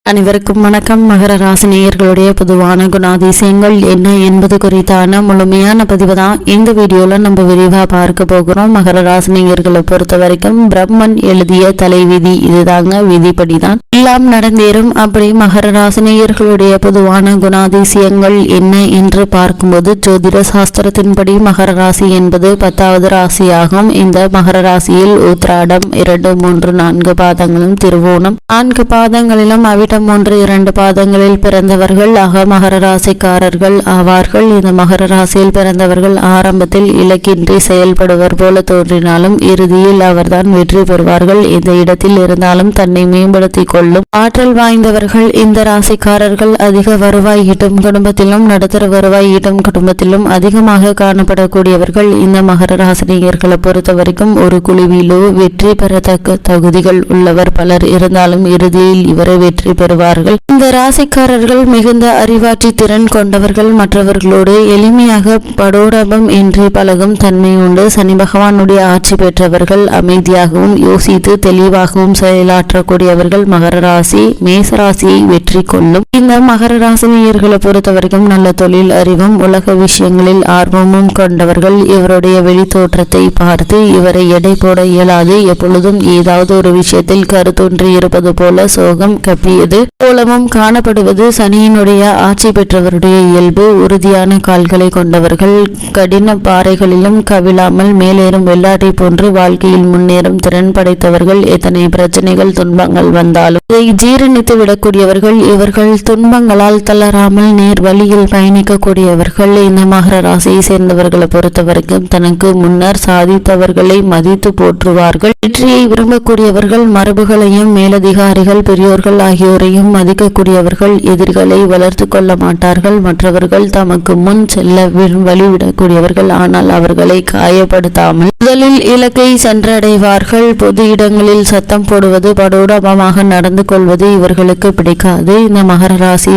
அனைவருக்கும் வணக்கம். மகர ராசி நேயர்களுடைய பொதுவான குணாதிசயங்கள் என்ன என்பது குறித்தான முழுமையான பதிவு தான் இந்த வீடியோல நம்ம விரிவா பார்க்க போகிறோம். மகர ராசி நேயர்களை பொறுத்த வரைக்கும் பிரம்மன் எழுதிய தலைவிதி இதுதாங்க, விதிப்படிதான் எல்லாம் நடந்தேறும். அப்படி மகர ராசி நேயர்களுடைய பொதுவான குணாதிசயங்கள் என்ன என்று பார்க்கும்போது, ஜோதிட சாஸ்திரத்தின்படி மகர ராசி என்பது 10வது ராசியாகும். இந்த மகர ராசியில் உத்திராடம் 2, 3, 4 பாதங்களும், திருவோணம் 4 பாதங்களிலும், அவிட்டம் 1, 2 பாதங்களில் பிறந்தவர்கள் மகர ராசிக்காரர்கள் ஆவார்கள். இந்த மகர ராசியில் பிறந்தவர்கள் ஆரம்பத்தில் இலக்கின்றி செயல்படுவர் போல தோன்றினாலும் இறுதியில் அவர்தான் வெற்றி பெறுவார்கள். இந்த இடத்தில் இருந்தாலும் தன்னை மேம்படுத்திக் கொள்ளும் ஆற்றல் வாய்ந்தவர்கள் இந்த ராசிக்காரர்கள். அதிக வருவாய் ஈட்டும் குடும்பத்திலும், நடுத்தர வருவாய் ஈட்டும் குடும்பத்திலும் அதிகமாக காணப்படக்கூடியவர்கள். இந்த மகர ராசினியர்களை பொறுத்த வரைக்கும் ஒரு குழுவிலோ வெற்றி பெறத்தக்க தகுதிகள் உள்ளவர் பலர் இருந்தாலும் இறுதியில் இவரை வெற்றி பெறுவார்கள். இந்த ராசிக்காரர்கள் மிகுந்த அறிவாட்சி திறன் கொண்டவர்கள். மற்றவர்களோடு எளிமையாக படோடபம் இன்றி பழகும் தன்மை உண்டு. சனி பகவானுடைய ஆட்சி பெற்றவர்கள். அமைதியாகவும் யோசித்து தெளிவாகவும் செயலாற்றக்கூடியவர்கள். மகர ராசி மேசராசியை வெற்றி கொள்ளும். இந்த மகர ராசினியர்களை பொறுத்த வரைக்கும் நல்ல தொழில் அறிவும் உலக விஷயங்களில் ஆர்வமும் கொண்டவர்கள். இவருடைய வெளி தோற்றத்தை பார்த்து இவரை எடை போட இயலாது. எப்பொழுதும் ஏதாவது ஒரு விஷயத்தில் கருத்தொன்றி இருப்பது போல சோகம் கப்பியது போலவும் காணப்படுவது சனியினுடைய ஆட்சி பெற்றவருடைய இயல்பு. உறுதியான கால்களை கொண்டவர்கள். கடின பாறைகளிலும் கவிழாமல் மேலேறும் வெள்ளாட்டை போன்று வாழ்க்கையில் முன்னேறும் திறன் படைத்தவர்கள். எத்தனை பிரச்சனைகள் துன்பங்கள் வந்தாலும் இதை ஜீரணித்து விடக்கூடியவர்கள். இவர்கள் துன்பங்களால் தளராமல் நேர் வழியில் பயணிக்கக்கூடியவர்கள். இந்த மகர ராசியை சேர்ந்தவர்களை பொறுத்த வரைக்கும் தனக்கு முன்னர் சாதித்தவர்களை மதித்து போற்றுவார்கள். வெற்றியை விரும்பக்கூடியவர்கள். மரபுகளையும் மேலதிகாரிகள் பெரியோர்கள் ஆகியோரையும் மதிக்கக்கூடியவர்கள். எதிர்களை வளர்த்து கொள்ள மாட்டார்கள். மற்றவர்கள் தமக்கு முன் செல்ல வழிவிடக்கூடியவர்கள். ஆனால் அவர்களை காயப்படுத்தாமல் முதலில் இலக்கை சென்றடைவார்கள். பொது இடங்களில் சத்தம் போடுவது, படோடபமாக நடந்து கொள்வது இவர்களுக்கு பிடிக்காது. இந்த மகர ராசி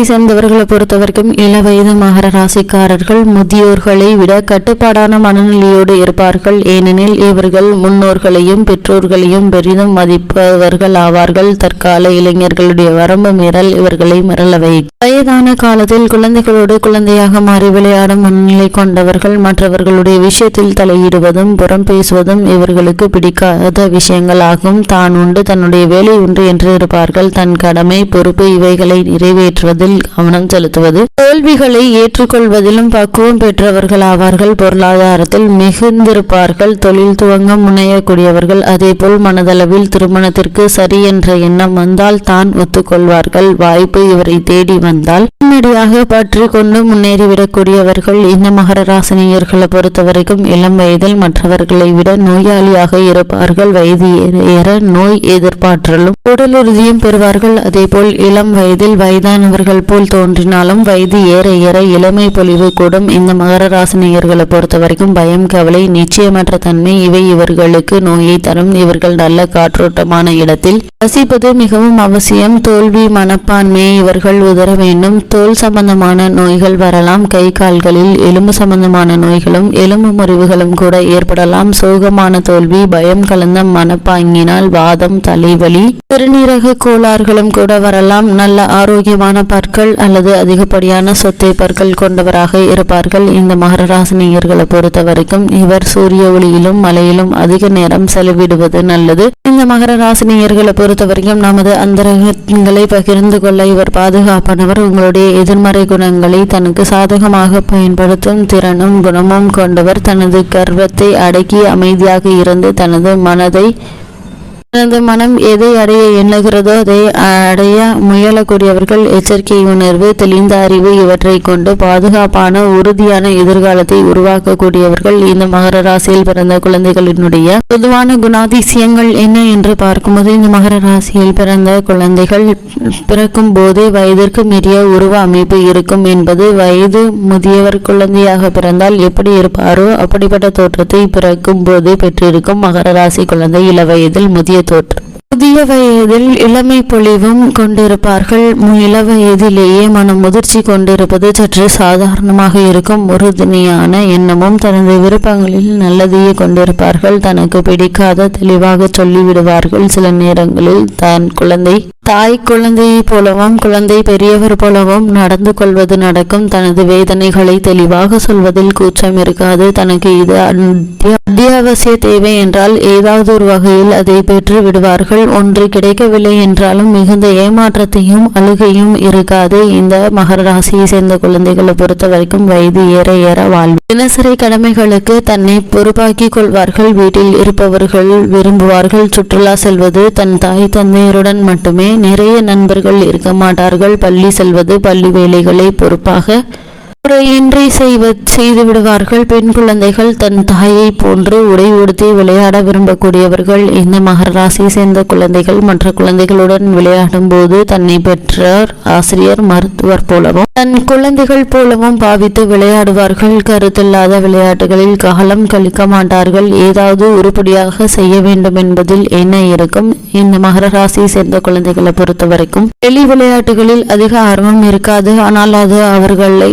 சேர்ந்தவர்களை பொறுத்தவரைக்கும் இள வயது மகர ராசிக்காரர்கள் முதியோர்களை விட கட்டுப்பாடான மனநிலையோடு இருப்பார்கள். ஏனெனில் இவர்கள் முன்னோர்களையும் பெற்றோர்களையும் பெரிதும் மதிப்பவர்கள் ஆவார்கள். தற்கால இளைஞர்களுடைய வரம்பு மீறல் இவர்களை மிரளவை. வயதான காலத்தில் குழந்தைகளோடு குழந்தையாக மாறி விளையாடும் மனநிலை கொண்டவர்கள். மற்றவர்களுடைய விஷயத்தில் தலையிடுவதும் புறம் பேசுவதும் இவர்களுக்கு பிடிக்காத விஷயங்களாகும். தான் உண்டு தன்னுடைய வேலை உண்டு என்று இருப்பார்கள். தன் கடமை பொறுப்பு இவைகளை நிறைவேற்றுவதில் கவனம் செலுத்துவது, தோல்விகளை ஏற்றுக்கொள்வதிலும் பக்குவம் பெற்றவர்கள் ஆவார்கள். பொருளாதாரத்தில் மிகுந்திருப்பார்கள். தொழில் துவங்க முனையக்கூடியவர்கள். அதேபோல் மனதளவில் திருமணத்திற்கு சரி என்ற எண்ணம் வந்தால் தான் ஒத்துக்கொள்வார்கள். வாய்ப்பு இவரை தேடி வந்தால் உடனடியாக பற்றி கொண்டு முன்னேறிவிடக்கூடியவர்கள். இந்த மகர ராசினியர்களை பொறுத்த வரைக்கும் இளம் வயதில் மற்றவர்களை விட நோயாளியாக இருப்பார்கள். வயது ஏற நோய் எதிர்பார்த்தலும் உடலுறுதியும் பெறுவார்கள். அதேபோல் இளம் வயதில் வயதானவர்கள் போல் தோன்றினாலும் வயது ஏற ஏற இளமை பொலிவு கூடும். இந்த மகர ராசினியர்களை பொறுத்த வரைக்கும் பயம், கவலை, நிச்சயமற்ற தன்மை இவை இவர்களுக்கு நோயை தரும். இவர்கள் நல்ல காற்றோட்டமான இடத்தில் வசிப்பது மிகவும் அவசியம். தோல்வி மனப்பான்மையை இவர்கள் உதர வேண்டும். தோல் சம்பந்தமான நோய்கள் வரலாம். கை கால்களில் எலும்பு சம்பந்தமான நோய்களும் எலும்பு முறிவுகளும் கூட ஏற்படலாம். சோகமான தோல்வி, பயம் கலந்த மனப்பாங்கினால் வாதம், தலைவலி, சிறுநீரக கோளாறுகளும் கூட வரலாம். நல்ல ஆரோக்கியமான பற்கள் அல்லது அதிகப்படியான சொத்தை பற்கள் கொண்டவராக இருப்பார்கள். இந்த மகர ராசினியர்களை பொறுத்த வரைக்கும் இவர் சூரிய ஒளியிலும் மலையிலும் அதிக நேரம் செலவிடுவது நல்லது. இந்த மகர ராசினியர்களை பொறுத்த வரைக்கும் நமது அந்தரங்கங்களை பகிர்ந்து கொள்ள இவர் பாதுகாப்பானவர். உங்களுடைய எதிர்மறை குணங்களை தனக்கு சாதகமாக பயன்படுத்தும் திறனும் குணமும் கொண்டவர். தனது கர்வத்தை அடக்கி அமைதியாக இருந்து தனது மனம் எதை அடைய எண்ணுகிறதோ அதை அடைய முயலக்கூடியவர்கள். எச்சரிக்கை உணர்வு, தெளிந்த அறிவு இவற்றை கொண்டு பாதுகாப்பான உறுதியான எதிர்காலத்தை உருவாக்கக்கூடியவர்கள். இந்த மகர ராசியில் பிறந்த குழந்தைகளினுடைய பொதுவான குணாதிசயங்கள் என்ன என்று பார்க்கும்போது, இந்த மகர ராசியில் பிறந்த குழந்தைகள் பிறக்கும் போதே வயதிற்கு மீறிய உருவ அமைப்பு இருக்கும் என்பது. வயது முதியவர் குழந்தையாக பிறந்தால் எப்படி இருப்பாரோ அப்படிப்பட்ட தோற்றத்தை பிறக்கும் போது பெற்றிருக்கும். மகர ராசி குழந்தை இள வயதில் முதிய தோற்றம் புதிய வயதில் இளமை பொலிவும் கொண்டிருப்பார்கள். இள வயதிலேயே மனம் முதிர்ச்சி கொண்டிருப்பது சற்று சாதாரணமாக இருக்கும். உறுதுணையான எண்ணமும் தனது விருப்பங்களில் நல்லதையே கொண்டிருப்பார்கள். தனக்கு பிடிக்காத தெளிவாக சொல்லிவிடுவார்கள். சில நேரங்களில் தாய் குழந்தையை போலவும் குழந்தை பெரியவர் போலவும் நடந்து கொள்வது நடக்கும். தனது வேதனைகளை தெளிவாக சொல்வதில் கூச்சம் இருக்காது. தனக்கு இது அத்தியாவசிய தேவை என்றால் ஏதாவது ஒரு வகையில் அதை பெற்று விடுவார்கள். ஒன்று கிடைக்கவில்லை என்றாலும் மிகுந்த ஏமாற்றத்தையும் அழுகையும் இருக்காது. இந்த மகர ராசியை சேர்ந்த குழந்தைகளை பொறுத்த வரைக்கும் வயது ஏற ஏற வாழ்வு தினசரி கடமைகளுக்கு தன்னை பொறுப்பாக்கிக் கொள்வார்கள். வீட்டில் இருப்பவர்கள் விரும்புவார்கள். சுற்றுலா செல்வது தன் தாய் தந்தையருடன் மட்டுமே. நிறைய நண்பர்கள் இருக்க மாட்டார்கள். பள்ளி செல்வது பள்ளி வேலைகளை பொறுப்பாக முறையின்றி செய்து விடுவார்கள். பெண் குழந்தைகள் தன் தாயை போன்று உடை உடுத்தி விளையாட விரும்பக்கூடியவர்கள். இந்த மகர ராசியை சேர்ந்த குழந்தைகள் மற்ற குழந்தைகளுடன் விளையாடும் போது தன்னை பெற்றார் ஆசிரியர் மருத்துவர் போலவும் தன் குழந்தைகள் போலவும் பாவித்து விளையாடுவார்கள். கருத்தில்லாத விளையாட்டுகளில் காலம் கழிக்க மாட்டார்கள். ஏதாவது உருப்படியாக செய்ய வேண்டும் என்பதில் என்ன இருக்கும். இந்த மகர ராசியை சேர்ந்த குழந்தைகளை பொறுத்த வரைக்கும் வெளி விளையாட்டுகளில் அதிக ஆர்வம் இருக்காது. ஆனால் அது அவர்களை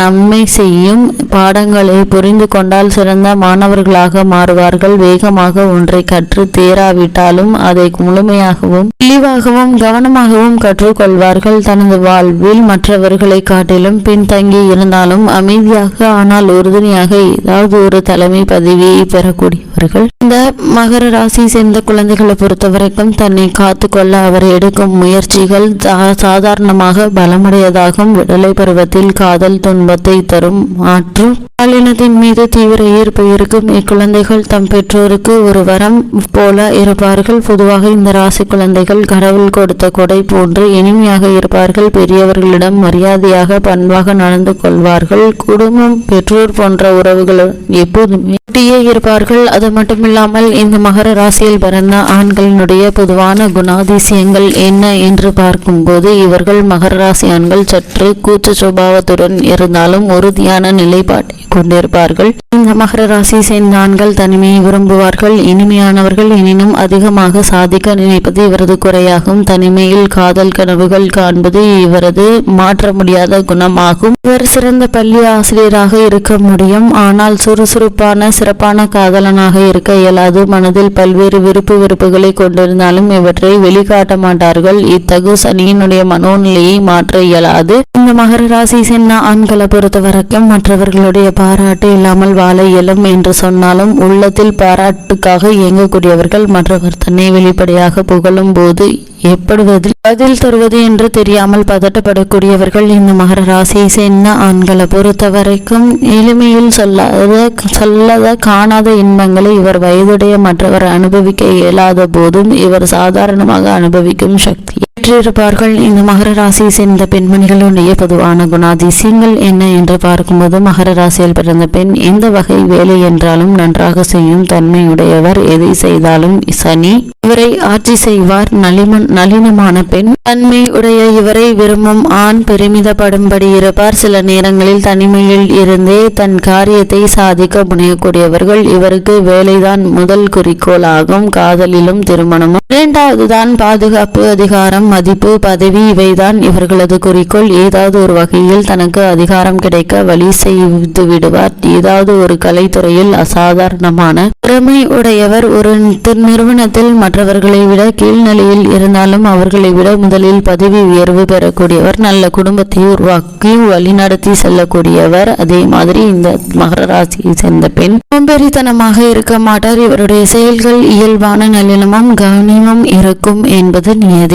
நன்மை செய்யும். பாடங்களை புரிந்து கொண்டால் சிறந்த மாணவர்களாக மாறுவார்கள். வேகமாக ஒன்றை கற்று தேராவிட்டாலும் அதை முழுமையாகவும் தெளிவாகவும் கவனமாகவும் கற்றுக்கொள்வார்கள். தனது வாழ்வில் மற்றவர்களை காட்டிலும் பின்தங்கி இருந்தாலும் அமைதியாக ஆனால் உறுதுணையாக ஏதாவது ஒரு தலைமை பதவியை பெறக்கூடியவர்கள். இந்த மகர ராசி சேர்ந்த குழந்தைகளை பொறுத்தவரைக்கும் தன்னை காத்துக்கொள்ள அவர் எடுக்கும் முயற்சிகள் சாதாரணமாக பலமுடையதாகும். விடலை பருவத்தில் காதல் துன்பத்தை தரும் மாற்று பாலினத்தின் மீது தீவிர ஈர்ப்பு இருக்கும். இக்குழந்தைகள் தம் பெற்றோருக்கு ஒரு வரம் போல இருப்பார்கள். பொதுவாக இந்த ராசி குழந்தைகள் கடவுள் கொடுத்த கொடை போன்று இனிமையாக இருப்பார்கள். பெரியவர்களிடம் மரியாதையாக பண்பாக நடந்து கொள்வார்கள். குடும்பம் பெற்றோர் போன்ற உறவுகள் எப்போதுமே ஒட்டியே இருப்பார்கள். அது மட்டுமில்லாமல் இந்த மகர ராசியில் பிறந்த ஆண்களினுடைய பொதுவான குணாதிசயங்கள் என்ன என்று பார்க்கும்போது இவர்கள் மகர ராசி ஆண்கள் சற்று கூச்ச சுபாவத்துடன் இருந்தாலும் உறுதியான நிலைப்பாட்டை கொண்டிருப்பார்கள். இந்த மகர ராசி சேர்ந்த ஆண்கள் தனிமையை விரும்புவார்கள். இனிமையானவர்கள். எனினும் அதிகமாக சாதிக்க நினைப்பது இவரது குறையாகும். தனிமையில் காதல் கனவுகள் காண்பது இவரது மாற்ற முடியாத குணமாகும். இவர் சிறந்த பள்ளி ஆசிரியராக இருக்க முடியும். ஆனால் சுறுசுறுப்பான சிறப்பான காதலனாக இருக்க இயலாது. மனதில் பல்வேறு வெறுப்புகளை கொண்டிருந்தாலும் இவற்றை வெளிக்காட்ட மாட்டார்கள். இத்தகு சனியினுடைய மனோநிலையை மாற்ற இயலாது. இந்த மகர ராசி சேர்ந்த ஆண்களை பொறுத்த வரைக்கும் மற்றவர்களுடைய பாராட்டு இல்லாமல் வாழ இயலும் என்று சொன்னாலும் உள்ளத்தில் பாராட்டுக்காக இயங்கக்கூடியவர்கள். மற்றவர் தன்னை வெளிப்படையாக புகழும் போது பதில் தருவது என்று தெரியாமல் பதட்டப்படக்கூடியவர்கள். இந்த மகர ராசியை சேர்ந்த ஆண்களை பொறுத்த வரைக்கும் எளிமையில் சொல்லாத காணாத இன்பங்களை இவர் வயதுடைய மற்றவர் அனுபவிக்க இயலாத போதும் இவர் சாதாரணமாக அனுபவிக்கும் சக்தி பெற்றிருப்பார்கள். இந்த மகர ராசியை சேர்ந்த பெண்மணிகளுடைய பொதுவான குணாதிசயங்கள் என்ன என்று பார்க்கும்போது மகர ராசியில் பிறந்த பெண் எந்த வகை வேலை என்றாலும் நன்றாக செய்யும் தன்மையுடையவர். எதை செய்தாலும் சனி இவரை ஆட்சி செய்வார். நளினமான பெண் தன்மை உடைய இவரை விரும்பும் ஆண் பெருமிதப்படும்படி இருப்பார். சில நேரங்களில் தனிமையில் இருந்தே தன் காரியத்தை சாதிக்க முனையக்கூடியவர்கள். இவருக்கு வேலைதான் முதல் குறிக்கோள் ஆகும். காதலிலும் திருமணமும் இரண்டாவதுதான். பாதுகாப்பு, அதிகாரம், மதிப்பு, பதவி இவைதான் இவர்களது குறிக்கோள். ஏதாவது ஒரு வகையில் தனக்கு அதிகாரம் கிடைக்க வழி செய்து விடுவார். ஏதாவது ஒரு கலைத்துறையில் அசாதாரணமான திறமை உடையவர். ஒரு நிறுவனத்தில் மற்றவர்களை விட கீழ்நிலையில் இருந்தாலும் அவர்களை விட முதலில் பதவி உயர்வு பெறக்கூடியவர். நல்ல குடும்பத்தை உருவாக்கி வழிநடத்தி செல்லக்கூடியவர். அதே மாதிரி இந்த மகர ராசியை சேர்ந்த பெண் சோம்பேறித்தனமாக இருக்க மாட்டார். இவருடைய செயல்கள் இயல்பான நல்லிணமும் கவனமும் இருக்கும் என்பது நியதி.